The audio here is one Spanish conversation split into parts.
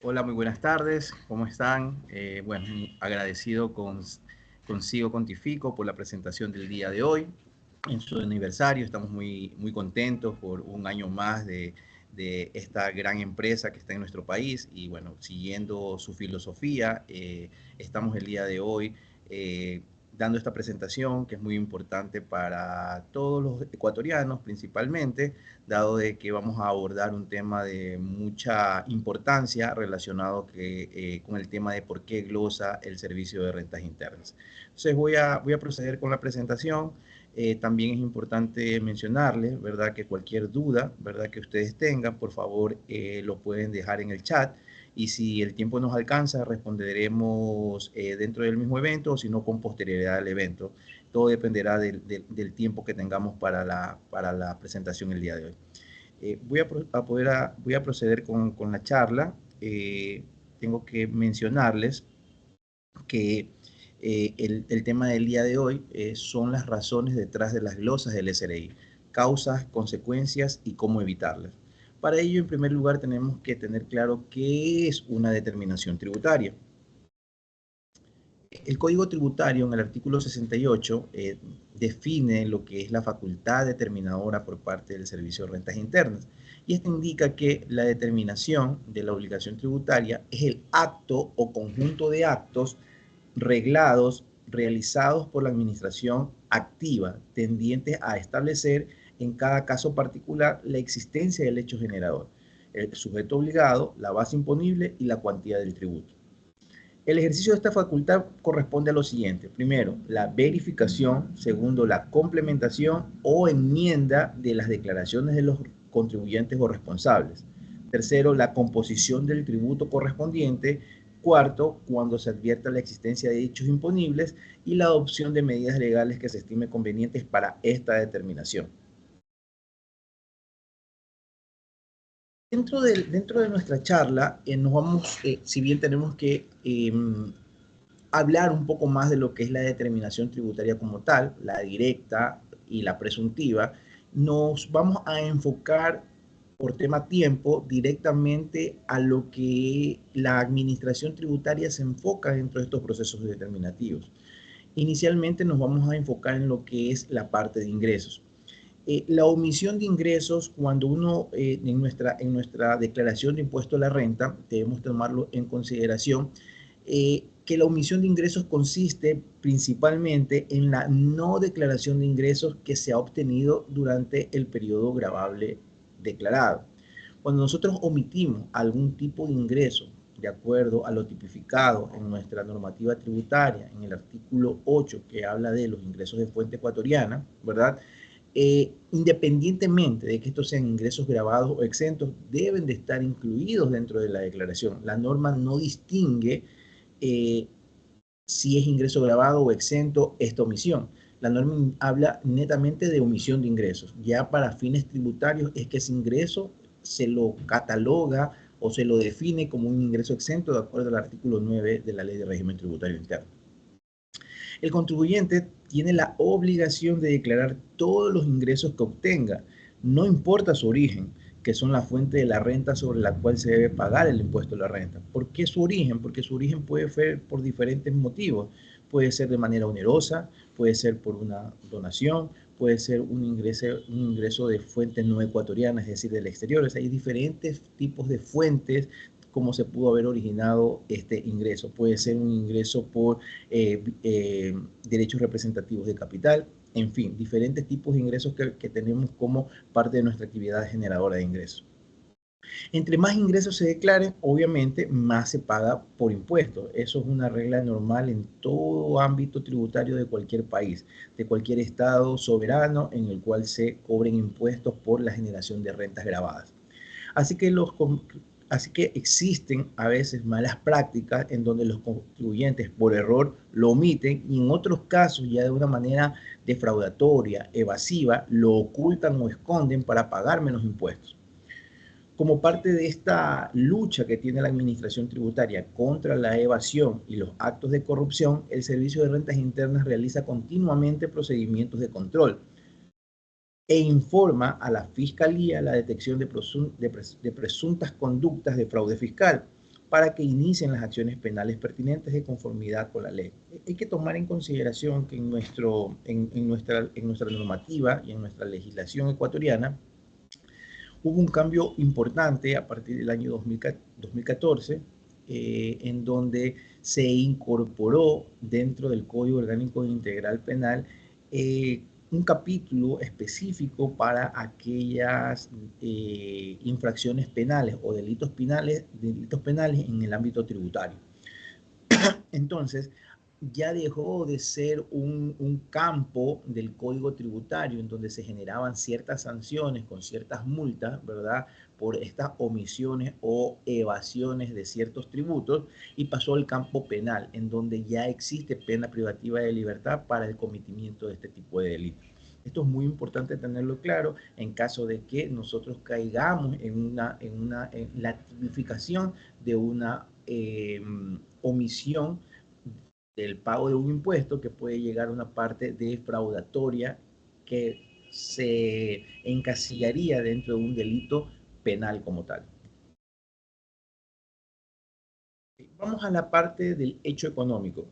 Hola, muy buenas tardes. ¿Cómo están? Bueno, agradecido consigo, con Tifico, por la presentación del día de hoy. En su aniversario estamos muy contentos por un año más de esta gran empresa que está en nuestro país y bueno, siguiendo su filosofía, estamos el día de hoy eh, dando esta presentación que es muy importante para todos los ecuatorianos principalmente, dado de que vamos a abordar un tema de mucha importancia relacionado con el tema de por qué glosa el servicio de rentas internas. Entonces voy a proceder con la presentación. También es importante mencionarles, ¿verdad?, que cualquier duda, ¿verdad?, que ustedes tengan, por favor, lo pueden dejar en el chat y si el tiempo nos alcanza, responderemos dentro del mismo evento o si no, con posterioridad al evento. Todo dependerá del tiempo que tengamos para la presentación el día de hoy. Voy a proceder con la charla. Tengo que mencionarles que el tema del día de hoy son las razones detrás de las glosas del SRI, causas, consecuencias y cómo evitarlas. Para ello, en primer lugar, tenemos que tener claro qué es una determinación tributaria. El Código Tributario, en el artículo 68, define lo que es la facultad determinadora por parte del Servicio de Rentas Internas. Y esto indica que la determinación de la obligación tributaria es el acto o conjunto de actos reglados realizados por la administración activa, tendientes a establecer en cada caso particular la existencia del hecho generador, el sujeto obligado, la base imponible y la cuantía del tributo. El ejercicio de esta facultad corresponde a lo siguiente. Primero, la verificación. Segundo, la complementación o enmienda de las declaraciones de los contribuyentes o responsables. Tercero, la composición del tributo correspondiente. Cuarto, cuando se advierta la existencia de hechos imponibles y la adopción de medidas legales que se estime convenientes para esta determinación. Dentro de nuestra charla, nos vamos, si bien tenemos que hablar un poco más de lo que es la determinación tributaria como tal, la directa y la presuntiva, nos vamos a enfocar por tema tiempo directamente a lo que la administración tributaria se enfoca dentro de estos procesos determinativos. Inicialmente nos vamos a enfocar en lo que es la parte de ingresos. La omisión de ingresos, cuando uno en nuestra declaración de impuesto a la renta, debemos tomarlo en consideración, que la omisión de ingresos consiste principalmente en la no declaración de ingresos que se ha obtenido durante el periodo gravable declarado. Cuando nosotros omitimos algún tipo de ingreso de acuerdo a lo tipificado en nuestra normativa tributaria, en el artículo 8 que habla de los ingresos de fuente ecuatoriana, ¿verdad? Independientemente de que estos sean ingresos grabados o exentos, deben de estar incluidos dentro de la declaración. La norma no distingue eh, si es ingreso grabado o exento esta omisión. La norma habla netamente de omisión de ingresos. Ya para fines tributarios es que ese ingreso se lo cataloga o se lo define como un ingreso exento de acuerdo al artículo 9 de la Ley de Régimen Tributario Interno. El contribuyente tiene la obligación de declarar todos los ingresos que obtenga, no importa su origen, que son la fuente de la renta sobre la cual se debe pagar el impuesto de la renta. ¿Por qué su origen? Porque su origen puede ser por diferentes motivos. Puede ser de manera onerosa, puede ser por una donación, puede ser un ingreso de fuentes no ecuatorianas, es decir, del exterior. O sea, hay diferentes tipos de fuentes cómo se pudo haber originado este ingreso. Puede ser un ingreso por derechos representativos de capital, en fin, diferentes tipos de ingresos que tenemos como parte de nuestra actividad generadora de ingresos. Entre más ingresos se declaren, obviamente más se paga por impuestos. Eso es una regla normal en todo ámbito tributario de cualquier país, de cualquier estado soberano en el cual se cobren impuestos por la generación de rentas grabadas. Así que, así que existen a veces malas prácticas en donde los contribuyentes por error lo omiten y en otros casos ya de una manera defraudatoria, evasiva, lo ocultan o esconden para pagar menos impuestos. Como parte de esta lucha que tiene la administración tributaria contra la evasión y los actos de corrupción, el Servicio de Rentas Internas realiza continuamente procedimientos de control e informa a la Fiscalía la detección de presuntas conductas de fraude fiscal. para que inicien las acciones penales pertinentes de conformidad con la ley. Hay que tomar en consideración que en nuestra normativa y en nuestra legislación ecuatoriana hubo un cambio importante a partir del año 2014, en donde se incorporó dentro del Código Orgánico Integral Penal un capítulo específico para aquellas infracciones penales o delitos penales en el ámbito tributario. Entonces, ya dejó de ser un campo del Código Tributario en donde se generaban ciertas sanciones con ciertas multas, ¿verdad? Por estas omisiones o evasiones de ciertos tributos, y pasó al campo penal, en donde ya existe pena privativa de libertad para el cometimiento de este tipo de delitos. Esto es muy importante tenerlo claro en caso de que nosotros caigamos en la tipificación de una omisión del pago de un impuesto que puede llegar a una parte defraudatoria que se encasillaría dentro de un delito penal como tal. Vamos a la parte del hecho económico.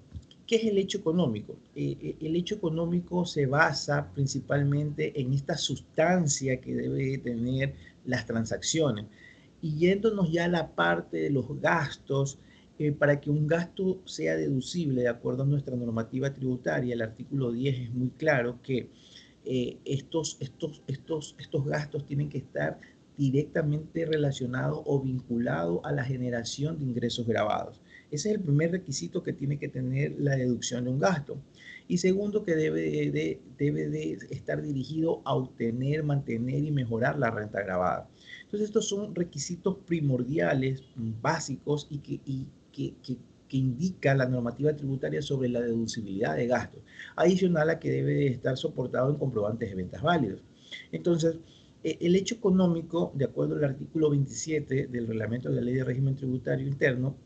¿Qué es el hecho económico? El hecho económico se basa principalmente en esta sustancia que debe tener las transacciones. Y yéndonos ya a la parte de los gastos, para que un gasto sea deducible de acuerdo a nuestra normativa tributaria, el artículo 10 es muy claro que estos gastos tienen que estar directamente relacionado o vinculado a la generación de ingresos grabados. Ese es el primer requisito que tiene que tener la deducción de un gasto. Y segundo, que debe de estar dirigido a obtener, mantener y mejorar la renta grabada. Entonces, estos son requisitos primordiales, básicos, y que indica la normativa tributaria sobre la deducibilidad de gastos, adicional a que debe de estar soportado en comprobantes de ventas válidos. Entonces, el hecho económico, de acuerdo al artículo 27 del reglamento de la ley de régimen tributario interno,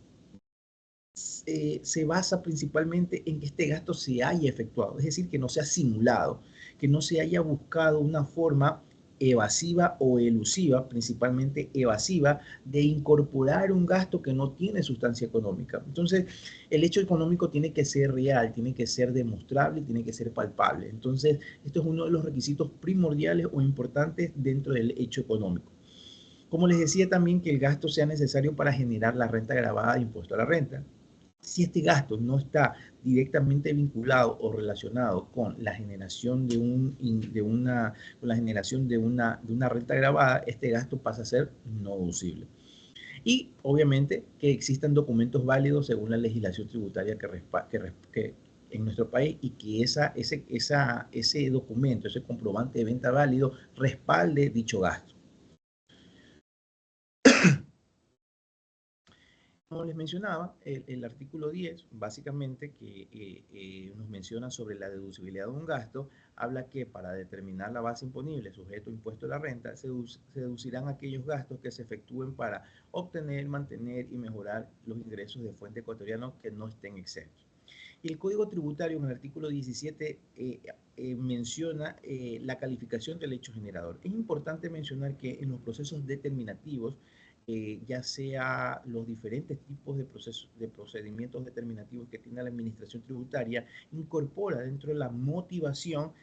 se basa principalmente en que este gasto se haya efectuado, es decir, que no sea simulado, que no se haya buscado una forma evasiva o elusiva, principalmente evasiva, de incorporar un gasto que no tiene sustancia económica. Entonces, el hecho económico tiene que ser real, tiene que ser demostrable, tiene que ser palpable. Entonces, esto es uno de los requisitos primordiales o importantes dentro del hecho económico. Como les decía también, que el gasto sea necesario para generar la renta gravada de impuesto a la renta. Si este gasto no está directamente vinculado o relacionado con la generación con la generación de una renta gravada, este gasto pasa a ser no deducible. Y obviamente que existan documentos válidos según la legislación tributaria que en nuestro país, y que ese documento, ese comprobante de venta válido, respalde dicho gasto. Como les mencionaba, el artículo 10, básicamente, que nos menciona sobre la deducibilidad de un gasto, habla que para determinar la base imponible sujeto a impuesto a la renta, se deducirán aquellos gastos que se efectúen para obtener, mantener y mejorar los ingresos de fuente ecuatoriana que no estén exentos. Y el Código Tributario, en el artículo 17, menciona la calificación del hecho generador. Es importante mencionar que en los procesos determinativos, ya sea los diferentes tipos de procedimientos determinativos que tiene la administración tributaria, incorpora dentro de la motivación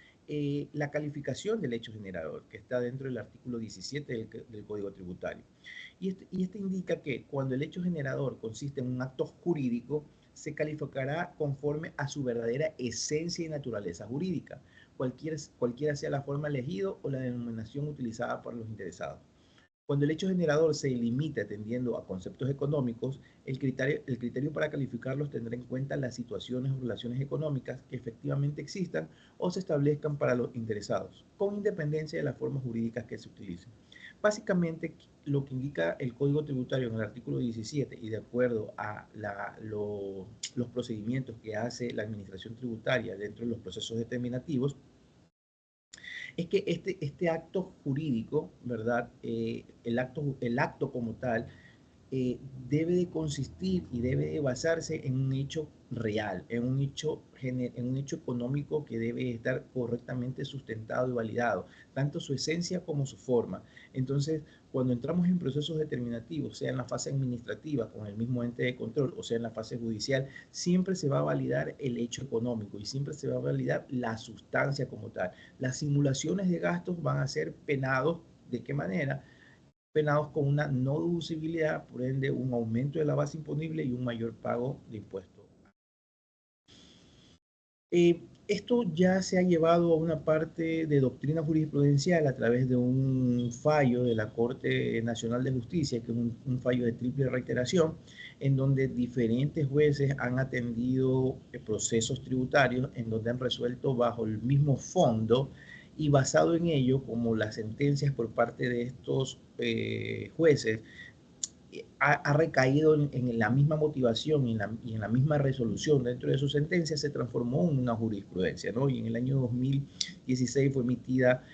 la calificación del hecho generador, que está dentro del artículo 17 del Código Tributario. Y este indica que cuando el hecho generador consiste en un acto jurídico, se calificará conforme a su verdadera esencia y naturaleza jurídica, cualquiera sea la forma elegida o la denominación utilizada por los interesados. Cuando el hecho generador se limita atendiendo a conceptos económicos, el criterio para calificarlos tendrá en cuenta las situaciones o relaciones económicas que efectivamente existan o se establezcan para los interesados, con independencia de las formas jurídicas que se utilicen. Básicamente, lo que indica el Código Tributario en el artículo 17, y de acuerdo a los procedimientos que hace la administración tributaria dentro de los procesos determinativos, es que este acto jurídico, ¿verdad? El acto como tal, debe de consistir y debe de basarse en un hecho real, en un hecho económico que debe estar correctamente sustentado y validado, tanto su esencia como su forma. Entonces, cuando entramos en procesos determinativos, sea en la fase administrativa con el mismo ente de control o sea en la fase judicial, siempre se va a validar el hecho económico y siempre se va a validar la sustancia como tal. Las simulaciones de gastos van a ser penados. ¿De qué manera? Penados con una no deducibilidad, por ende un aumento de la base imponible y un mayor pago de impuestos. Esto ya se ha llevado a una parte de doctrina jurisprudencial a través de un fallo de la Corte Nacional de Justicia, que es un fallo de triple reiteración, en donde diferentes jueces han atendido procesos tributarios, en donde han resuelto bajo el mismo fondo y basado en ello, como las sentencias por parte de estos jueces ha recaído en la misma motivación y en la misma resolución dentro de su sentencia, se transformó en una jurisprudencia, ¿no? Y en el año 2016 fue emitida,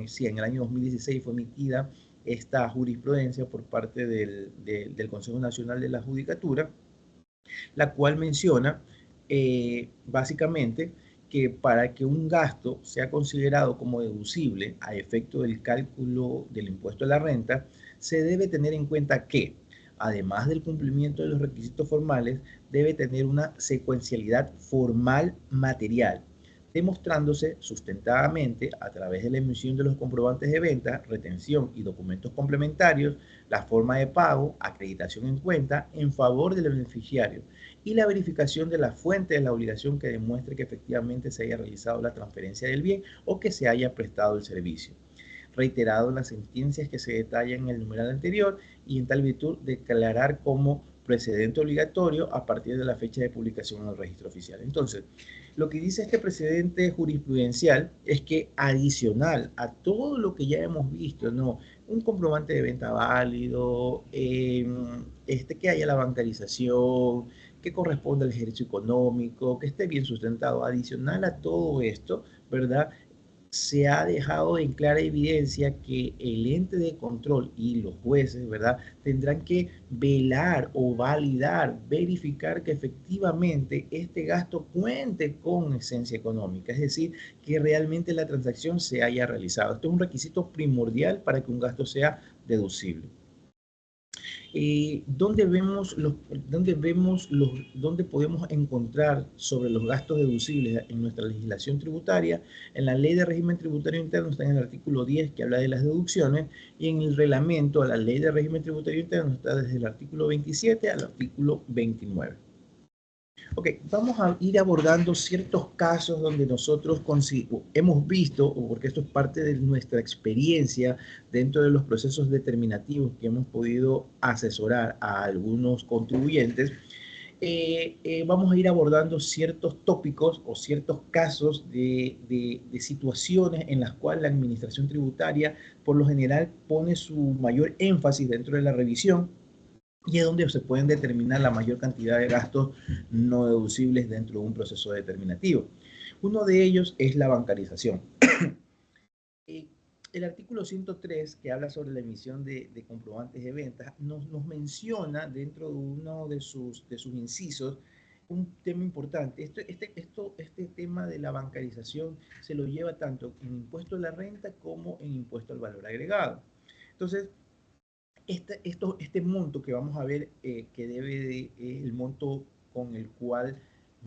sí, en el año 2016 fue emitida esta jurisprudencia por parte del Consejo Nacional de la Judicatura, la cual menciona básicamente que para que un gasto sea considerado como deducible a efecto del cálculo del impuesto a la renta, se debe tener en cuenta que, además del cumplimiento de los requisitos formales, debe tener una secuencialidad formal material, demostrándose sustentadamente a través de la emisión de los comprobantes de venta, retención y documentos complementarios, la forma de pago, acreditación en cuenta en favor del beneficiario y la verificación de la fuente de la obligación que demuestre que efectivamente se haya realizado la transferencia del bien o que se haya prestado el servicio. Reiterado en las sentencias que se detallan en el numeral anterior y en tal virtud declarar como precedente obligatorio a partir de la fecha de publicación en el registro oficial. Entonces, lo que dice este precedente jurisprudencial es que adicional a todo lo que ya hemos visto, ¿no? Un comprobante de venta válido, que haya la bancarización, que corresponda al ejercicio económico, que esté bien sustentado. Adicional a todo esto, ¿verdad? Se ha dejado en clara evidencia que el ente de control y los jueces, ¿verdad? Tendrán que velar o validar, verificar que efectivamente este gasto cuente con esencia económica, es decir, que realmente la transacción se haya realizado. Esto es un requisito primordial para que un gasto sea deducible. ¿Dónde podemos encontrar sobre los gastos deducibles en nuestra legislación tributaria? En la Ley de Régimen Tributario Interno está en el artículo 10 que habla de las deducciones y en el reglamento a la Ley de Régimen Tributario Interno está desde el artículo 27 al artículo 29. Ok, vamos a ir abordando ciertos casos donde nosotros hemos visto, o porque esto es parte de nuestra experiencia dentro de los procesos determinativos que hemos podido asesorar a algunos contribuyentes, vamos a ir abordando ciertos tópicos o ciertos casos de situaciones en las cuales la administración tributaria por lo general pone su mayor énfasis dentro de la revisión y es donde se pueden determinar la mayor cantidad de gastos no deducibles dentro de un proceso determinativo. Uno de ellos es la bancarización. El artículo 103, que habla sobre la emisión de comprobantes de ventas, nos menciona dentro de uno de sus incisos un tema importante. Este tema de la bancarización se lo lleva tanto en impuesto a la renta como en impuesto al valor agregado. Entonces, este monto que vamos a ver que el monto con el cual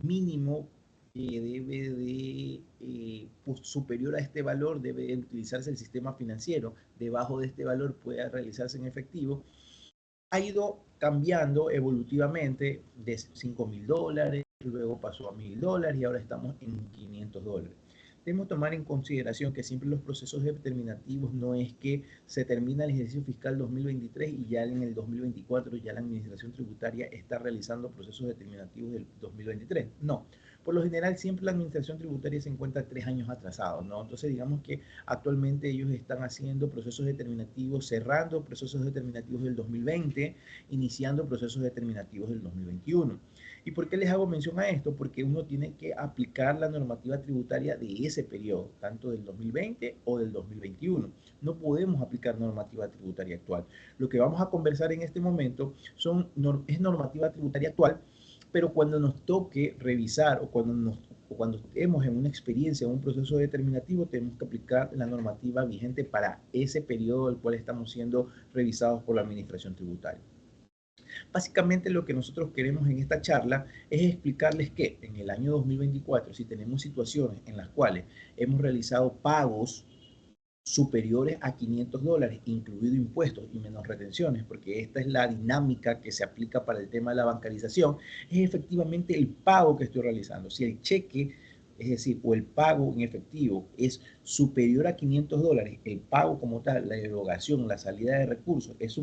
mínimo debe de, pues, superior a este valor debe utilizarse el sistema financiero, debajo de este valor puede realizarse en efectivo, ha ido cambiando evolutivamente de $5.000, luego pasó a $1.000 y ahora estamos en $500. Debemos tomar en consideración que siempre los procesos determinativos no es que se termina el ejercicio fiscal 2023 y ya en el 2024 ya la administración tributaria está realizando procesos determinativos del 2023. No, por lo general siempre la administración tributaria se encuentra 3 años atrasados, ¿no? Entonces digamos que actualmente ellos están haciendo procesos determinativos, cerrando procesos determinativos del 2020, iniciando procesos determinativos del 2021. ¿Y por qué les hago mención a esto? Porque uno tiene que aplicar la normativa tributaria de ese periodo, tanto del 2020 o del 2021. No podemos aplicar normativa tributaria actual. Lo que vamos a conversar en este momento es normativa tributaria actual Pero cuando nos toque revisar o cuando estemos en una experiencia, en un proceso determinativo, tenemos que aplicar la normativa vigente para ese periodo del cual estamos siendo revisados por la Administración Tributaria. Básicamente lo que nosotros queremos en esta charla es explicarles que en el año 2024, si tenemos situaciones en las cuales hemos realizado pagos superiores a $500, incluido impuestos y menos retenciones, porque esta es la dinámica que se aplica para el tema de la bancarización, es efectivamente el pago que estoy realizando. Si el cheque, es decir, o el pago en efectivo es superior a $500, el pago como tal, la erogación, la salida de recursos es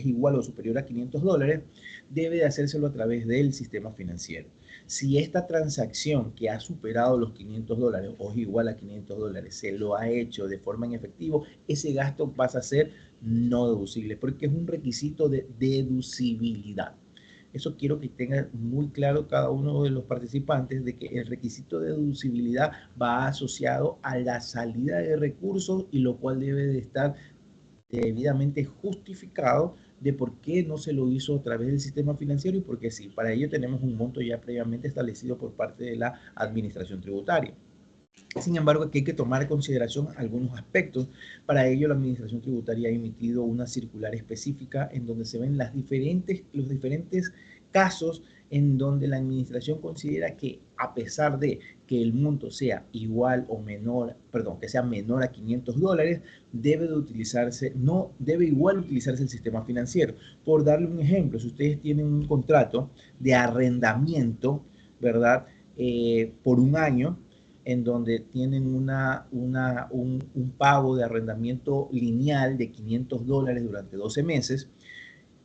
igual o superior a $500, debe de hacérselo a través del sistema financiero. Si esta transacción que ha superado los $500 o es igual a $500 se lo ha hecho de forma en efectivo, ese gasto pasa a ser no deducible porque es un requisito de deducibilidad. Eso quiero que tenga muy claro cada uno de los participantes de que el requisito de deducibilidad va asociado a la salida de recursos y lo cual debe de estar debidamente justificado de por qué no se lo hizo a través del sistema financiero y por qué sí. Para ello tenemos un monto ya previamente establecido por parte de la Administración Tributaria. Sin embargo, aquí hay que tomar en consideración algunos aspectos. Para ello, la Administración Tributaria ha emitido una circular específica en donde se ven los diferentes casos en donde la Administración considera que a pesar de que el monto sea igual o menor, perdón, que sea menor a $500, debe de utilizarse, no debe igual utilizarse el sistema financiero. Por darle un ejemplo, si ustedes tienen un contrato de arrendamiento, ¿verdad? Por un año, en donde tienen un pago de arrendamiento lineal de $500 durante 12 meses,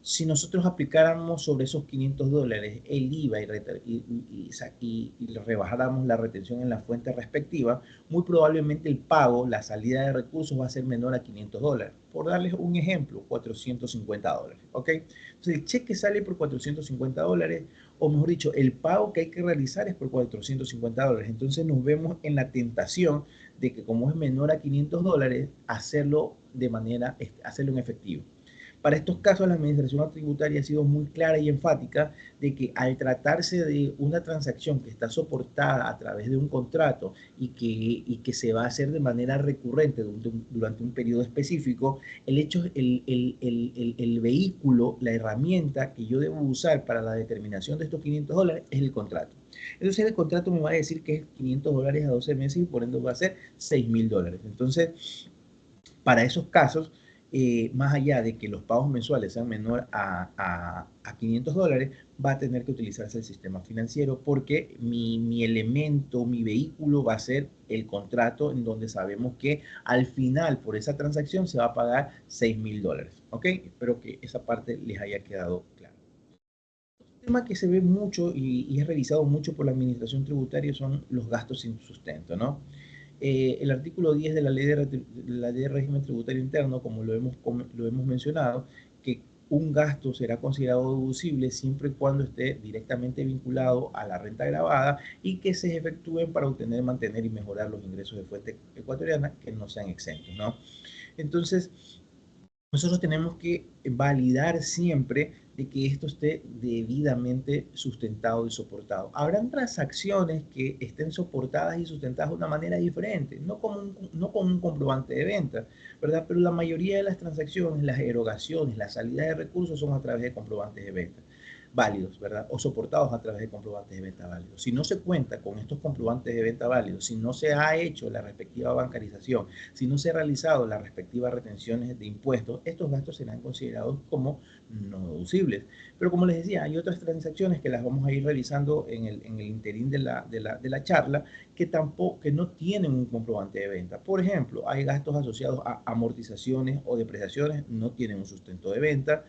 si nosotros aplicáramos sobre esos $500 el IVA y rebajáramos la retención en la fuente respectiva, muy probablemente el pago, la salida de recursos va a ser menor a $500. Por darles un ejemplo, $450. ¿Ok? Entonces el cheque sale por $450, o mejor dicho, el pago que hay que realizar es por $450. Entonces nos vemos en la tentación de que como es menor a $500, hacerlo hacerlo en efectivo. Para estos casos, la Administración Tributaria ha sido muy clara y enfática de que al tratarse de una transacción que está soportada a través de un contrato y que se va a hacer de manera recurrente durante un periodo específico, el vehículo, la herramienta que yo debo usar para la determinación de estos $500 es el contrato. Entonces el contrato me va a decir que es $500 a 12 meses y por ende va a ser $6.000. Entonces, para esos casos, más allá de que los pagos mensuales sean menor a $500, va a tener que utilizarse el sistema financiero porque mi elemento, mi vehículo va a ser el contrato en donde sabemos que al final por esa transacción se va a pagar $6.000. ¿Ok? Espero que esa parte les haya quedado claro. Un tema que se ve mucho y es revisado mucho por la Administración Tributaria son los gastos sin sustento, ¿no? El artículo 10 de la ley de régimen tributario interno, como lo hemos mencionado, que un gasto será considerado deducible siempre y cuando esté directamente vinculado a la renta gravada y que se efectúen para obtener, mantener y mejorar los ingresos de fuente ecuatoriana que no sean exentos, ¿no? Entonces, nosotros tenemos que validar siempre de que esto esté debidamente sustentado y soportado. Habrán transacciones que estén soportadas y sustentadas de una manera diferente, no con un comprobante de venta, ¿verdad? Pero la mayoría de las transacciones, las erogaciones, la salida de recursos son a través de comprobantes de venta válidos, ¿verdad? O soportados a través de comprobantes de venta válidos. Si no se cuenta con estos comprobantes de venta válidos, si no se ha hecho la respectiva bancarización, si no se ha realizado las respectivas retenciones de impuestos, estos gastos serán considerados como no deducibles. Pero como les decía, hay otras transacciones que las vamos a ir revisando en el interín de la charla que no tienen un comprobante de venta. Por ejemplo, hay gastos asociados a amortizaciones o depreciaciones, no tienen un sustento de venta.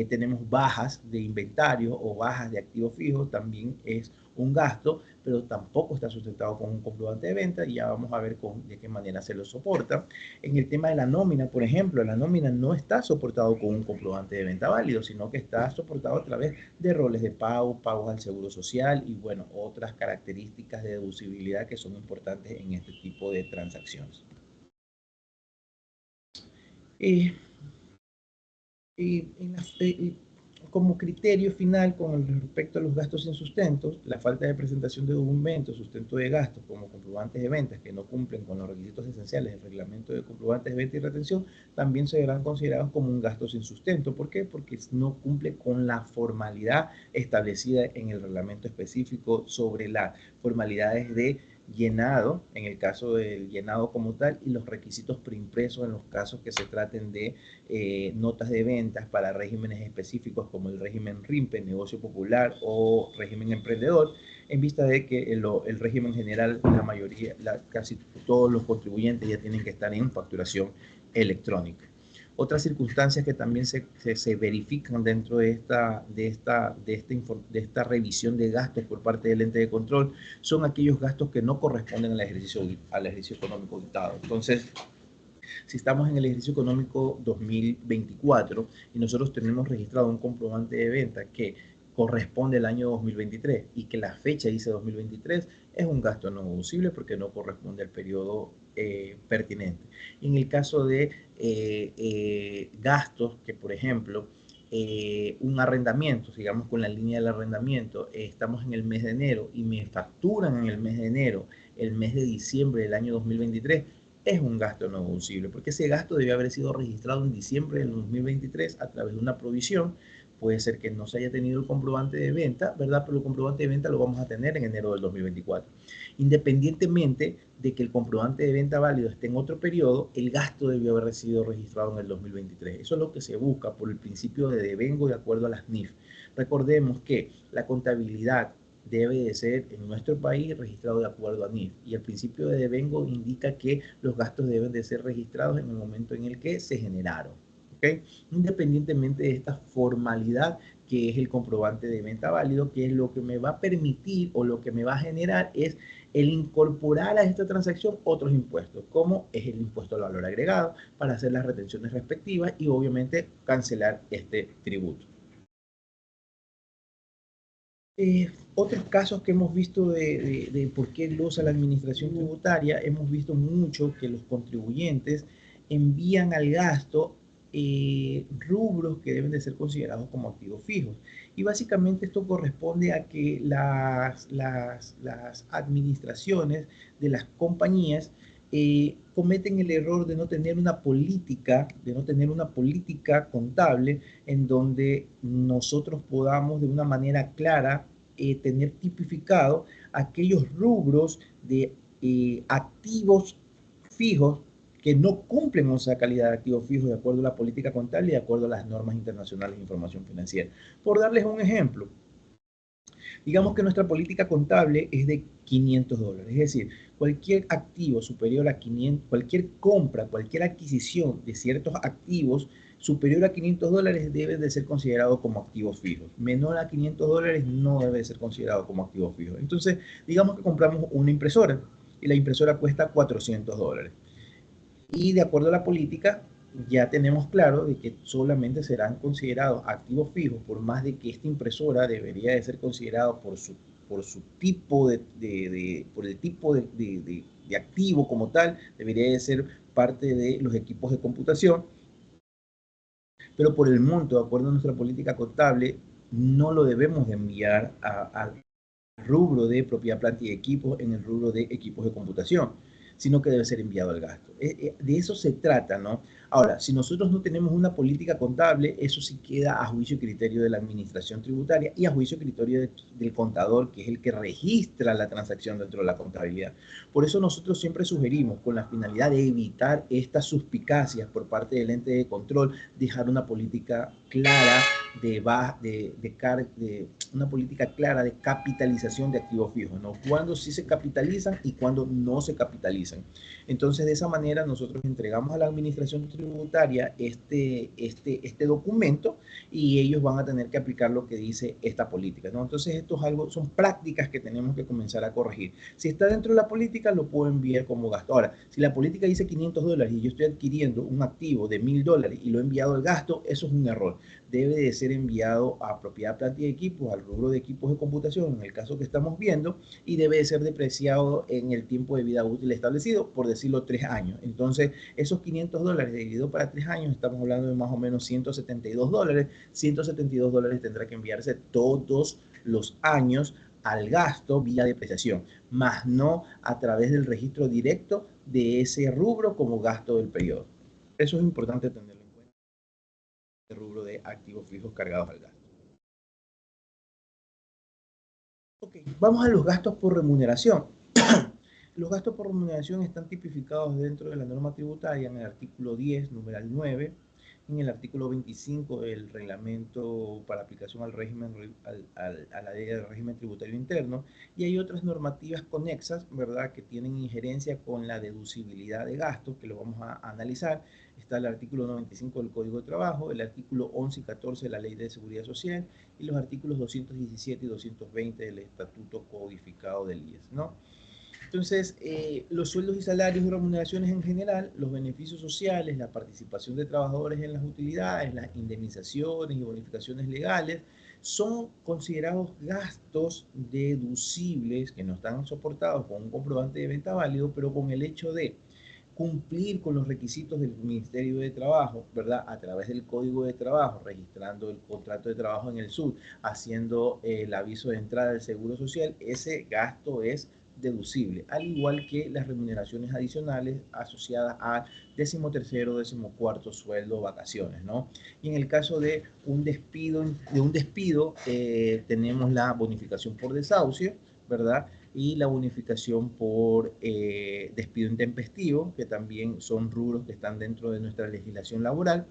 Tenemos bajas de inventario o bajas de activos fijos, también es un gasto, pero tampoco está sustentado con un comprobante de venta y ya vamos a ver de qué manera se lo soporta. En el tema de la nómina, por ejemplo, la nómina no está soportado con un comprobante de venta válido, sino que está soportado a través de roles de pago, pagos al seguro social y, bueno, otras características de deducibilidad que son importantes en este tipo de transacciones. Y como criterio final con respecto a los gastos sin sustento, la falta de presentación de documentos, sustento de gastos como comprobantes de ventas que no cumplen con los requisitos esenciales del reglamento de comprobantes de venta y retención, también se verán considerados como un gasto sin sustento. ¿Por qué? Porque no cumple con la formalidad establecida en el reglamento específico sobre las formalidades de llenado, en el caso del llenado como tal, y los requisitos preimpresos en los casos que se traten de notas de ventas para regímenes específicos como el régimen RIMPE, negocio popular o régimen emprendedor, en vista de que el régimen general, la mayoría, casi todos los contribuyentes ya tienen que estar en facturación electrónica. Otras circunstancias que también se verifican dentro de esta revisión de gastos por parte del ente de control son aquellos gastos que no corresponden al ejercicio económico auditado. Entonces, si estamos en el ejercicio económico 2024 y nosotros tenemos registrado un comprobante de venta que corresponde al año 2023 y que la fecha dice 2023, es un gasto no deducible porque no corresponde al periodo pertinente. En el caso de gastos que, por ejemplo, un arrendamiento, sigamos con la línea del arrendamiento, estamos en el mes de enero y me facturan en el mes de enero, el mes de diciembre del año 2023, es un gasto no deducible, porque ese gasto debe haber sido registrado en diciembre del 2023 a través de una provisión. Puede ser que no se haya tenido el comprobante de venta, ¿verdad? Pero el comprobante de venta lo vamos a tener en enero del 2024. Independientemente de que el comprobante de venta válido esté en otro periodo, el gasto debió haber sido registrado en el 2023. Eso es lo que se busca por el principio de devengo de acuerdo a las NIF. Recordemos que la contabilidad debe de ser en nuestro país registrado de acuerdo a NIF, y el principio de devengo indica que los gastos deben de ser registrados en el momento en el que se generaron, ¿okay? Independientemente de esta formalidad que es el comprobante de venta válido, que es lo que me va a permitir o lo que me va a generar es el incorporar a esta transacción otros impuestos, como es el impuesto al valor agregado, para hacer las retenciones respectivas y obviamente cancelar este tributo. Otros casos que hemos visto de por qué glosa la administración tributaria, hemos visto mucho que los contribuyentes envían al gasto rubros que deben de ser considerados como activos fijos. Y básicamente esto corresponde a que las administraciones de las compañías cometen el error de no tener una política contable en donde nosotros podamos de una manera clara tener tipificado aquellos rubros de activos fijos que no cumplen con esa calidad de activos fijos de acuerdo a la política contable y de acuerdo a las normas internacionales de información financiera. Por darles un ejemplo, digamos que nuestra política contable es de $500, es decir, cualquier activo superior a 500, cualquier compra, cualquier adquisición de ciertos activos superior a $500 debe de ser considerado como activos fijos. Menor a $500 no debe de ser considerado como activos fijos. Entonces, digamos que compramos una impresora y la impresora cuesta $400. Y de acuerdo a la política, ya tenemos claro de que solamente serán considerados activos fijos, por más de que esta impresora debería de ser considerado por su tipo por el tipo de activo como tal, debería de ser parte de los equipos de computación, pero por el monto, de acuerdo a nuestra política contable, no lo debemos de enviar al rubro de propiedad, planta y equipos en el rubro de equipos de computación, sino que debe ser enviado al gasto. De eso se trata, ¿no? Ahora, si nosotros no tenemos una política contable, eso sí queda a juicio y criterio de la administración tributaria y a juicio y criterio del contador, que es el que registra la transacción dentro de la contabilidad. Por eso nosotros siempre sugerimos, con la finalidad de evitar estas suspicacias por parte del ente de control, dejar una política clara una política clara de capitalización de activos fijos, ¿no? Cuándo sí se capitalizan y cuándo no se capitalizan. Entonces, de esa manera nosotros entregamos a la administración tributaria este documento y ellos van a tener que aplicar lo que dice esta política, ¿no? Entonces, esto es algo, son prácticas que tenemos que comenzar a corregir. Si está dentro de la política, lo puedo enviar como gasto. Ahora, si la política dice $500 y yo estoy adquiriendo un activo de $1000 y lo he enviado al gasto, eso es un error. debe de ser enviado a propiedad, planta y equipos, al rubro de equipos de computación, en el caso que estamos viendo, y debe de ser depreciado en el tiempo de vida útil establecido, por decirlo 3 años. Entonces, esos $500 dividido para 3 años, estamos hablando de más o menos $172. $172 tendrá que enviarse todos los años al gasto vía depreciación, más no a través del registro directo de ese rubro como gasto del periodo. Eso es importante tenerlo en cuenta, el rubro de activos fijos cargados al gasto. Ok, vamos a los gastos por remuneración. Los gastos por remuneración están tipificados dentro de la norma tributaria en el artículo 10, numeral 9, en el artículo 25 del reglamento para aplicación al régimen, a la ley del régimen tributario interno, y hay otras normativas conexas, ¿verdad?, que tienen injerencia con la deducibilidad de gastos, que lo vamos a analizar. Está el artículo 95 del Código de Trabajo, el artículo 11 y 14 de la Ley de Seguridad Social, y los artículos 217 y 220 del Estatuto Codificado del IES, ¿no? Entonces, los sueldos y salarios y remuneraciones en general, los beneficios sociales, la participación de trabajadores en las utilidades, las indemnizaciones y bonificaciones legales, son considerados gastos deducibles que no están soportados con un comprobante de venta válido, pero con el hecho de cumplir con los requisitos del Ministerio de Trabajo, ¿verdad? A través del Código de Trabajo, registrando el contrato de trabajo en el SUD, haciendo el aviso de entrada del Seguro Social, ese gasto es deducible, al igual que las remuneraciones adicionales asociadas a 13º, 14º sueldo, vacaciones, ¿no? Y en el caso de un despido, tenemos la bonificación por desahucio, ¿verdad? Y la bonificación por despido intempestivo, que también son rubros que están dentro de nuestra legislación laboral,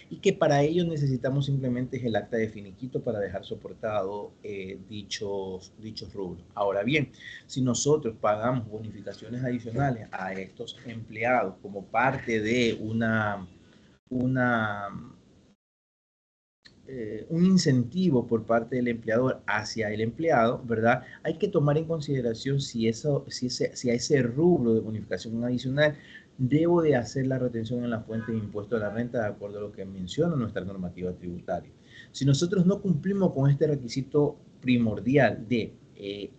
y que para ello necesitamos simplemente el acta de finiquito para dejar soportado dichos rubros. Ahora bien, si nosotros pagamos bonificaciones adicionales a estos empleados como parte de un incentivo por parte del empleador hacia el empleado, ¿verdad? Hay que tomar en consideración si a ese rubro de bonificación adicional debo de hacer la retención en la fuente de impuesto a la renta de acuerdo a lo que menciona nuestra normativa tributaria. Si nosotros no cumplimos con este requisito primordial de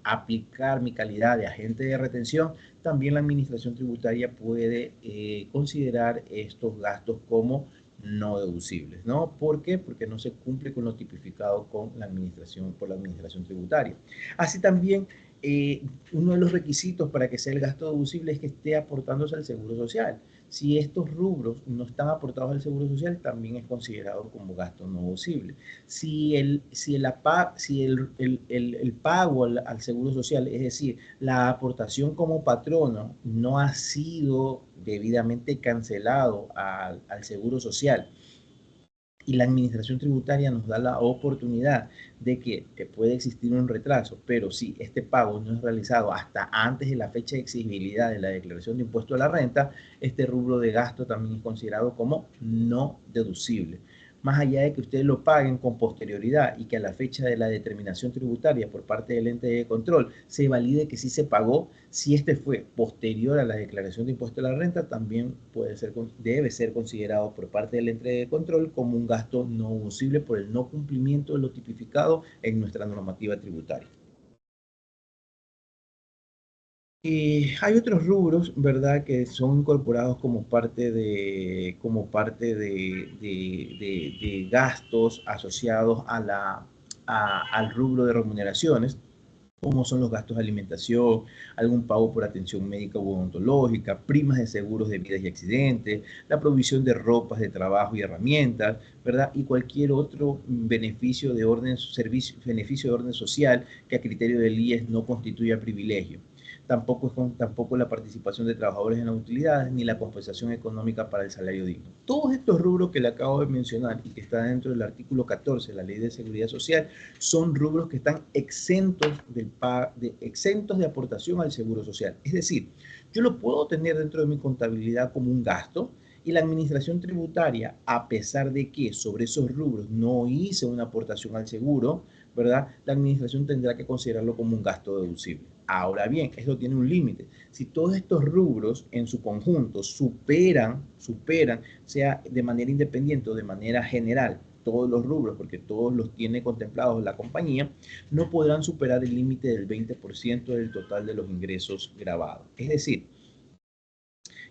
aplicar mi calidad de agente de retención, también la administración tributaria puede considerar estos gastos como no deducibles, ¿no? ¿Por qué? Porque no se cumple con lo tipificado con la administración, por la administración tributaria. Así también, uno de los requisitos para que sea el gasto deducible es que esté aportándose al Seguro Social. Si estos rubros no están aportados al Seguro Social, también es considerado como gasto no deducible. Si el pago al Seguro Social, es decir, la aportación como patrono, no ha sido debidamente cancelado al Seguro Social, y la administración tributaria nos da la oportunidad de que puede existir un retraso, pero si este pago no es realizado hasta antes de la fecha de exigibilidad de la declaración de impuesto a la renta, este rubro de gasto también es considerado como no deducible. Más allá de que ustedes lo paguen con posterioridad y que a la fecha de la determinación tributaria por parte del ente de control se valide que sí se pagó, si este fue posterior a la declaración de impuesto a la renta, también debe ser considerado por parte del ente de control como un gasto no deducible por el no cumplimiento de lo tipificado en nuestra normativa tributaria. Hay otros rubros, ¿verdad?, que son incorporados como parte de gastos asociados al rubro de remuneraciones, como son los gastos de alimentación, algún pago por atención médica o odontológica, primas de seguros de vidas y accidentes, la provisión de ropas de trabajo y herramientas, ¿verdad? Y cualquier otro beneficio de orden social que a criterio del IES no constituya privilegio. Tampoco la participación de trabajadores en las utilidades ni la compensación económica para el salario digno. Todos estos rubros que le acabo de mencionar y que están dentro del artículo 14 de la Ley de Seguridad Social son rubros que están exentos de aportación al Seguro Social. Es decir, yo lo puedo tener dentro de mi contabilidad como un gasto, y la administración tributaria, a pesar de que sobre esos rubros no hice una aportación al seguro, ¿verdad? La administración tendrá que considerarlo como un gasto deducible. Ahora bien, esto tiene un límite. Si todos estos rubros en su conjunto superan, sea de manera independiente o de manera general, todos los rubros, porque todos los tiene contemplados la compañía, no podrán superar el límite del 20% del total de los ingresos grabados. Es decir,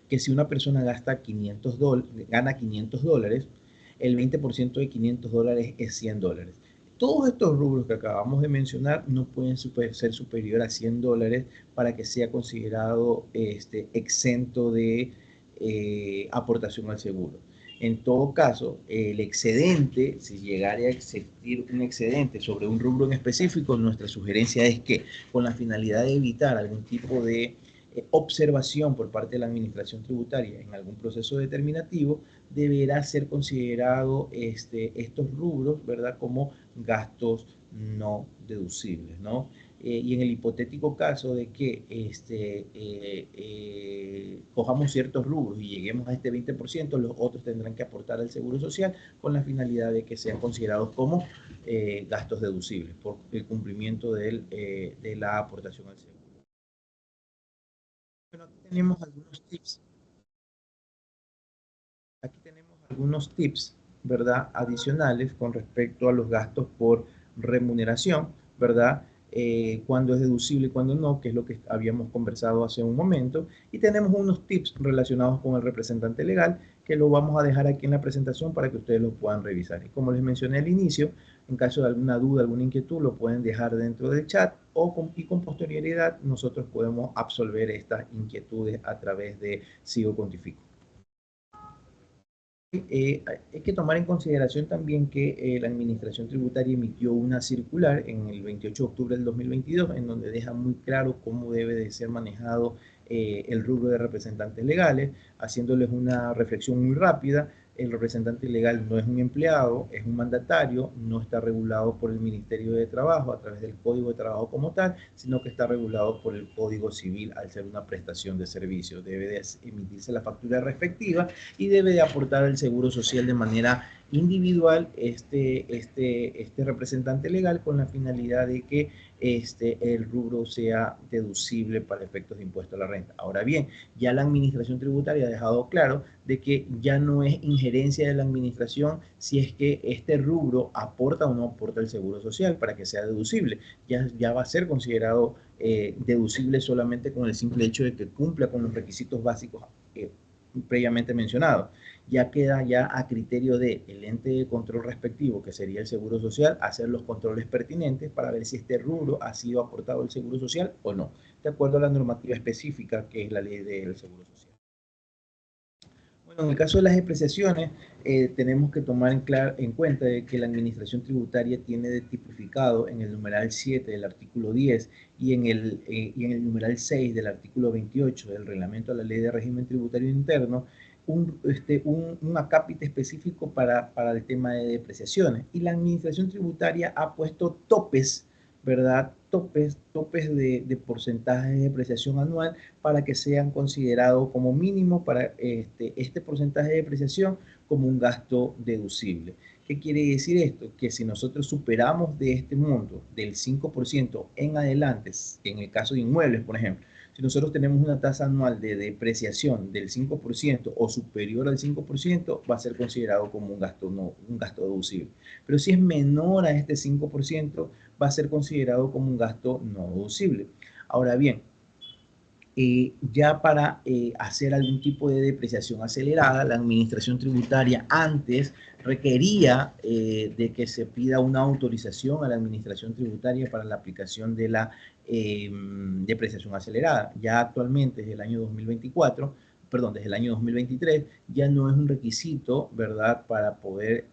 que si una persona gana $500, el 20% de $500 es $100. Todos estos rubros que acabamos de mencionar no pueden ser superior a $100 para que sea considerado exento de aportación al seguro. En todo caso, el excedente, si llegara a existir un excedente sobre un rubro en específico, nuestra sugerencia es que, con la finalidad de evitar algún tipo de observación por parte de la administración tributaria en algún proceso determinativo, deberá ser considerado estos rubros, ¿verdad?, como gastos no deducibles, ¿no? Y en el hipotético caso de que cojamos ciertos rubros y lleguemos a este 20%, los otros tendrán que aportar al Seguro Social con la finalidad de que sean considerados como gastos deducibles por el cumplimiento de la aportación al seguro. Bueno, aquí tenemos algunos tips. Aquí tenemos algunos tips, ¿verdad?, adicionales con respecto a los gastos por remuneración, ¿verdad? Cuándo es deducible y cuándo no, que es lo que habíamos conversado hace un momento. Y tenemos unos tips relacionados con el representante legal que lo vamos a dejar aquí en la presentación para que ustedes lo puedan revisar. Y como les mencioné al inicio, en caso de alguna duda, alguna inquietud, lo pueden dejar dentro del chat y con posterioridad nosotros podemos absolver estas inquietudes a través de Sigo Contifico. Hay que tomar en consideración también que la Administración Tributaria emitió una circular en el 28 de octubre del 2022 en donde deja muy claro cómo debe de ser manejado el rubro de representantes legales, haciéndoles una reflexión muy rápida. El representante legal no es un empleado, es un mandatario, no está regulado por el Ministerio de Trabajo a través del Código de Trabajo como tal, sino que está regulado por el Código Civil al ser una prestación de servicio. Debe de emitirse la factura respectiva y debe de aportar al Seguro Social de manera individual este representante legal con la finalidad de que el rubro sea deducible para efectos de impuesto a la renta. Ahora bien, ya la Administración Tributaria ha dejado claro de que ya no es injerencia de la Administración si es que este rubro aporta o no aporta el Seguro Social para que sea deducible. Ya va a ser considerado deducible solamente con el simple hecho de que cumpla con los requisitos básicos previamente mencionado. Ya queda ya a criterio del ente de control respectivo, que sería el Seguro Social, hacer los controles pertinentes para ver si este rubro ha sido aportado al Seguro Social o no, de acuerdo a la normativa específica que es la ley del Seguro Social. Bueno, en el caso de las depreciaciones, tenemos que tomar en cuenta de que la Administración Tributaria tiene tipificado en el numeral 7 del artículo 10 y en el numeral 6 del artículo 28 del reglamento de la Ley de Régimen Tributario Interno un acápite específico para el tema de depreciaciones. Y la Administración Tributaria ha puesto topes, ¿verdad? Topes de porcentaje de depreciación anual para que sean considerados como mínimo para este porcentaje de depreciación como un gasto deducible. ¿Qué quiere decir esto? Que si nosotros superamos de este monto del 5% en adelante, en el caso de inmuebles, por ejemplo, si nosotros tenemos una tasa anual de depreciación del 5% o superior al 5%, va a ser considerado como un gasto deducible. Pero si es menor a este 5%, va a ser considerado como un gasto no deducible. Ahora bien, ya para hacer algún tipo de depreciación acelerada, la Administración Tributaria antes requería de que se pida una autorización a la Administración Tributaria para la aplicación de la depreciación acelerada. Ya actualmente, desde el año 2024, perdón, desde el año 2023, ya no es un requisito, ¿verdad?, para poder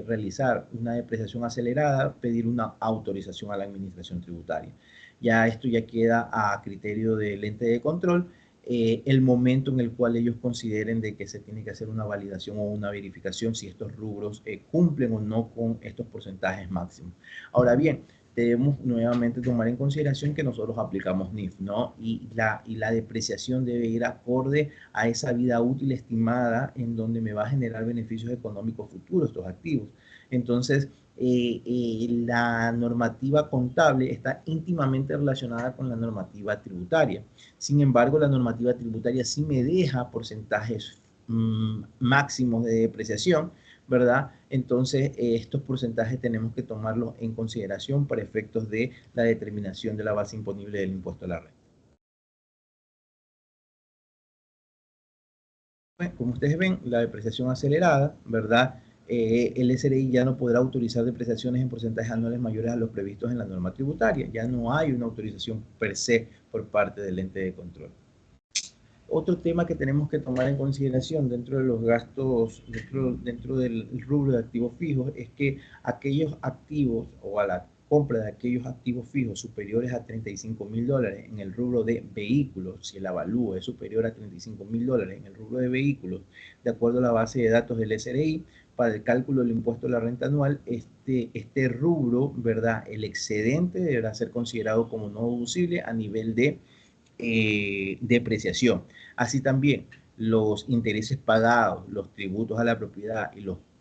realizar una depreciación acelerada, pedir una autorización a la Administración Tributaria. Ya esto ya queda a criterio del ente de control, el momento en el cual ellos consideren de que se tiene que hacer una validación o una verificación si estos rubros cumplen o no con estos porcentajes máximos. Ahora bien, debemos nuevamente tomar en consideración que nosotros aplicamos NIF, ¿no? Y la depreciación debe ir acorde a esa vida útil estimada en donde me va a generar beneficios económicos futuros estos activos. Entonces, la normativa contable está íntimamente relacionada con la normativa tributaria. Sin embargo, la normativa tributaria sí me deja porcentajes máximos de depreciación, ¿verdad? Entonces, estos porcentajes tenemos que tomarlos en consideración para efectos de la determinación de la base imponible del impuesto a la renta. Como ustedes ven, la depreciación acelerada, ¿verdad? El SRI ya no podrá autorizar depreciaciones en porcentajes anuales mayores a los previstos en la norma tributaria. Ya no hay una autorización per se por parte del ente de control. Otro tema que tenemos que tomar en consideración dentro de los gastos, dentro del rubro de activos fijos, es que aquellos activos o a la compra de aquellos activos fijos superiores a $35.000 en el rubro de vehículos, si el avalúo es superior a $35.000 en el rubro de vehículos, de acuerdo a la base de datos del SRI, para el cálculo del impuesto a la renta anual, este rubro, ¿verdad? El excedente deberá ser considerado como no deducible a nivel de depreciación. Así también los intereses pagados, los tributos a la propiedad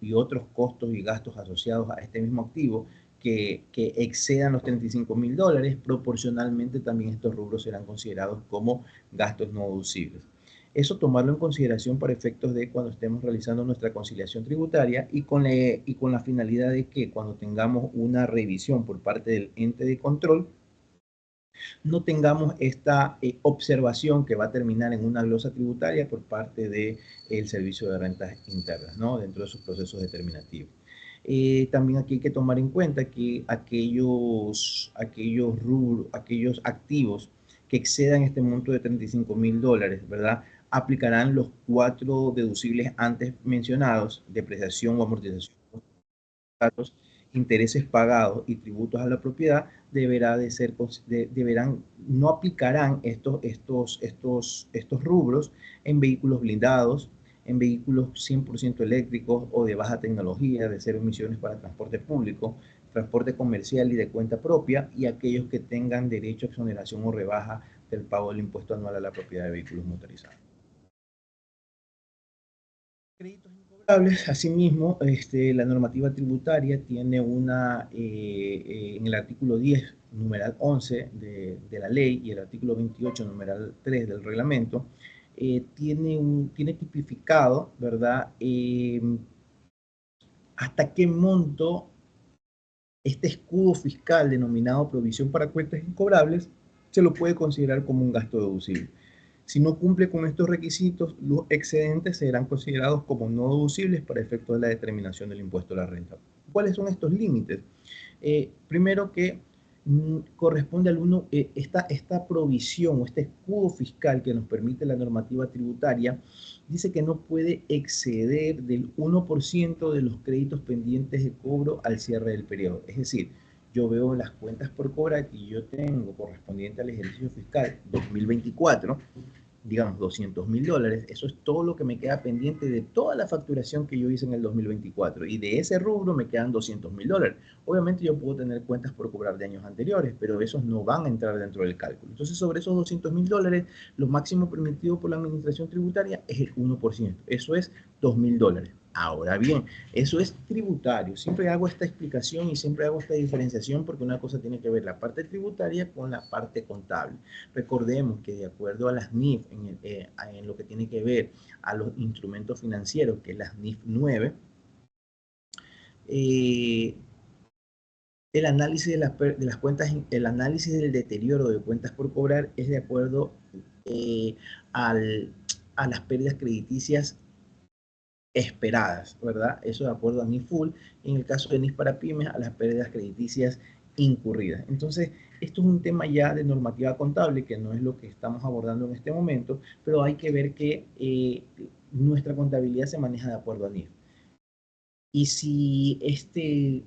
y otros costos y gastos asociados a este mismo activo que excedan los $35.000, proporcionalmente también estos rubros serán considerados como gastos no deducibles. Eso tomarlo en consideración para efectos de cuando estemos realizando nuestra conciliación tributaria y con la finalidad de que cuando tengamos una revisión por parte del ente de control, no tengamos esta observación que va a terminar en una glosa tributaria por parte del Servicio de Rentas Internas, ¿no? Dentro de sus procesos determinativos. También aquí hay que tomar en cuenta que aquellos activos que excedan este monto de $35.000, ¿verdad? Aplicarán los 4 deducibles antes mencionados, depreciación o amortización, intereses pagados y tributos a la propiedad, no aplicarán estos rubros en vehículos blindados, en vehículos 100% eléctricos o de baja tecnología, de cero emisiones para transporte público, transporte comercial y de cuenta propia, y aquellos que tengan derecho a exoneración o rebaja del pago del impuesto anual a la propiedad de vehículos motorizados. Créditos incobrables, asimismo, la normativa tributaria tiene en el artículo 10, numeral 11 de la ley y el artículo 28, numeral 3 del reglamento, tiene tipificado, ¿verdad? Hasta qué monto este escudo fiscal denominado provisión para cuentas incobrables se lo puede considerar como un gasto deducible. Si no cumple con estos requisitos, los excedentes serán considerados como no deducibles para efectos de la determinación del impuesto a la renta. ¿Cuáles son estos límites? Primero que corresponde al uno, esta provisión o este escudo fiscal que nos permite la normativa tributaria, dice que no puede exceder del 1% de los créditos pendientes de cobro al cierre del periodo. Es decir, yo veo las cuentas por cobrar que yo tengo correspondiente al ejercicio fiscal 2024, digamos $200.000, eso es todo lo que me queda pendiente de toda la facturación que yo hice en el 2024 y de ese rubro me quedan $200.000. Obviamente yo puedo tener cuentas por cobrar de años anteriores, pero esos no van a entrar dentro del cálculo. Entonces sobre esos $200.000, lo máximo permitido por la administración tributaria es el 1%, eso es $2.000. Ahora bien, eso es tributario. Siempre hago esta explicación y siempre hago esta diferenciación porque una cosa tiene que ver la parte tributaria con la parte contable. Recordemos que de acuerdo a las NIF, en lo que tiene que ver a los instrumentos financieros, que es las NIF 9, el análisis de las cuentas, el análisis del deterioro de cuentas por cobrar es de acuerdo a las pérdidas crediticias esperadas, ¿verdad? Eso de acuerdo a NIFUL, en el caso de NIF para pymes, a las pérdidas crediticias incurridas. Entonces, esto es un tema ya de normativa contable, que no es lo que estamos abordando en este momento, pero hay que ver que nuestra contabilidad se maneja de acuerdo a NIF. Y si este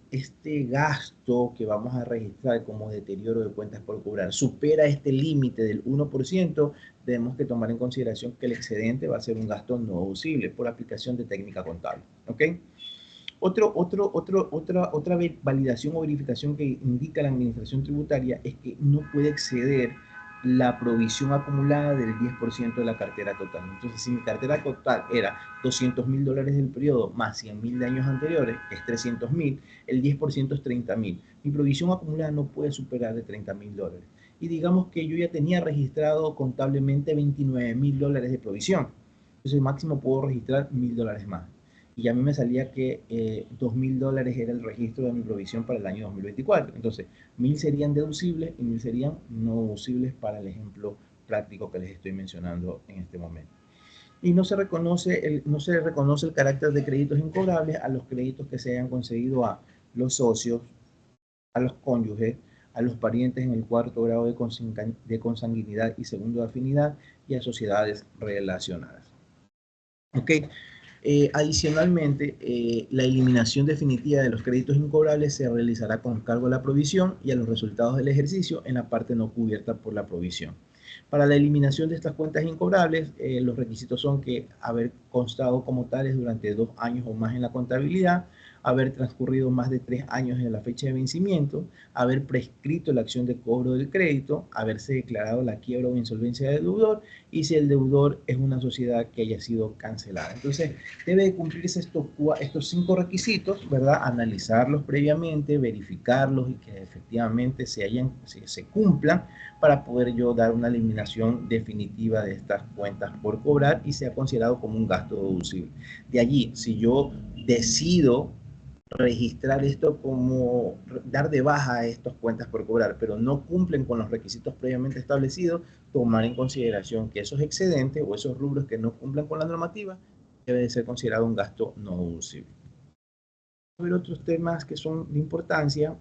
gasto que vamos a registrar como deterioro de cuentas por cobrar supera este límite del 1%, tenemos que tomar en consideración que el excedente va a ser un gasto no deducible por aplicación de técnica contable. ¿Ok? Otra validación o verificación que indica la administración tributaria es que no puede exceder la provisión acumulada del 10% de la cartera total. Entonces, si mi cartera total era $200.000 del periodo más 100.000 de años anteriores, que es 300.000, el 10% es 30.000. Mi provisión acumulada no puede superar de $30.000. Y digamos que yo ya tenía registrado contablemente $29.000 de provisión. Entonces, máximo puedo registrar $1.000 más. y a mí me salía que $2.000 era el registro de mi provisión para el año 2024. Entonces, 1.000 serían deducibles y 1.000 serían no deducibles para el ejemplo práctico que les estoy mencionando en este momento. Y no se reconoce el carácter de créditos incobrables a los créditos que se hayan concedido a los socios, a los cónyuges, a los parientes en el cuarto grado de consanguinidad y segundo de afinidad y a sociedades relacionadas. ¿Ok? Adicionalmente, la eliminación definitiva de los créditos incobrables se realizará con cargo a la provisión y a los resultados del ejercicio en la parte no cubierta por la provisión. Para la eliminación de estas cuentas incobrables, los requisitos son que haber constado como tales durante 2 años o más en la contabilidad, haber transcurrido más de 3 años desde la fecha de vencimiento, haber prescrito la acción de cobro del crédito, haberse declarado la quiebra o insolvencia del deudor y si el deudor es una sociedad que haya sido cancelada. Entonces, debe de cumplirse estos 5 requisitos, ¿verdad? Analizarlos previamente, verificarlos y que efectivamente se cumplan para poder yo dar una eliminación definitiva de estas cuentas por cobrar y sea considerado como un gasto deducible. De allí, si yo decido registrar esto como dar de baja a estas cuentas por cobrar, pero no cumplen con los requisitos previamente establecidos, tomar en consideración que esos excedentes o esos rubros que no cumplan con la normativa debe de ser considerado un gasto no deducible. Va a haber otros temas que son de importancia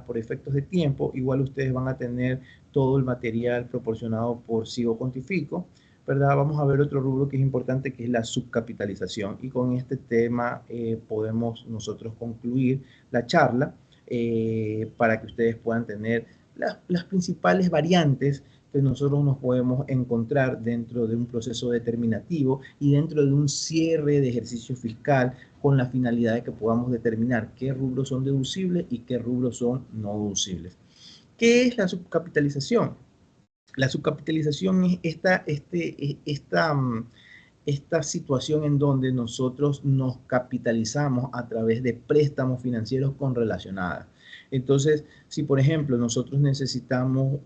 por efectos de tiempo. Igual ustedes van a tener todo el material proporcionado por Sigo Contifico, ¿verdad? Vamos a ver otro rubro que es importante, que es la subcapitalización. Y con este tema podemos nosotros concluir la charla para que ustedes puedan tener las principales variantes que nosotros nos podemos encontrar dentro de un proceso determinativo y dentro de un cierre de ejercicio fiscal con la finalidad de que podamos determinar qué rubros son deducibles y qué rubros son no deducibles. ¿Qué es la subcapitalización? La subcapitalización es esta situación en donde nosotros nos capitalizamos a través de préstamos financieros con relacionadas. Entonces, si por ejemplo nosotros necesitamos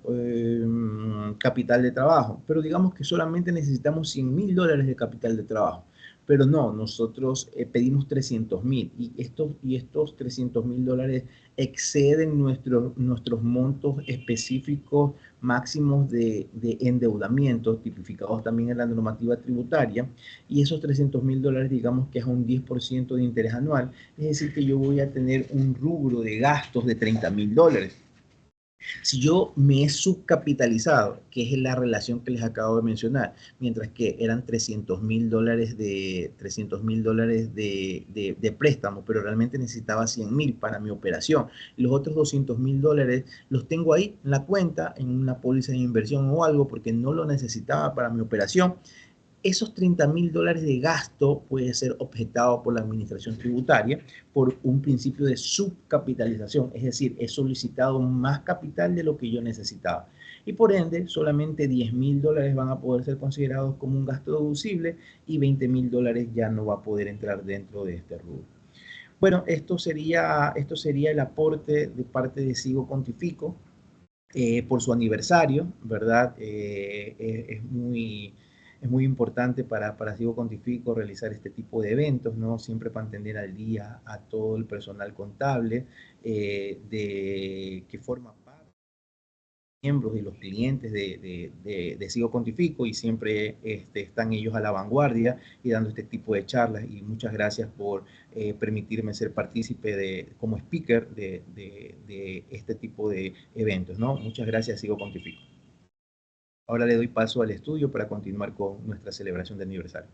capital de trabajo, pero digamos que solamente necesitamos $100.000 de capital de trabajo, pero no, nosotros pedimos 300.000 y estos $300.000 exceden nuestros montos específicos máximos de endeudamiento tipificados también en la normativa tributaria y esos $300.000 digamos que es un 10% de interés anual, es decir que yo voy a tener un rubro de gastos de $30.000. Si yo me he subcapitalizado, que es la relación que les acabo de mencionar, mientras que eran $300.000 de préstamo, pero realmente necesitaba 100.000 para mi operación. Los otros $200.000 los tengo ahí en la cuenta, en una póliza de inversión o algo, porque no lo necesitaba para mi operación. Esos $30.000 de gasto puede ser objetado por la administración tributaria por un principio de subcapitalización, es decir, he solicitado más capital de lo que yo necesitaba. Y por ende, solamente $10.000 van a poder ser considerados como un gasto deducible y $20.000 ya no va a poder entrar dentro de este rubro. Bueno, esto sería el aporte de parte de Sigo Contifico por su aniversario, ¿verdad? Es muy importante para Sigo Contifico realizar este tipo de eventos, ¿no? Siempre para mantener al día a todo el personal contable que forma parte miembros y los clientes de Sigo Contifico y siempre están ellos a la vanguardia y dando este tipo de charlas y muchas gracias por permitirme ser partícipe como speaker de este tipo de eventos, ¿no? Muchas gracias, Sigo Contifico. Ahora le doy paso al estudio para continuar con nuestra celebración de aniversario.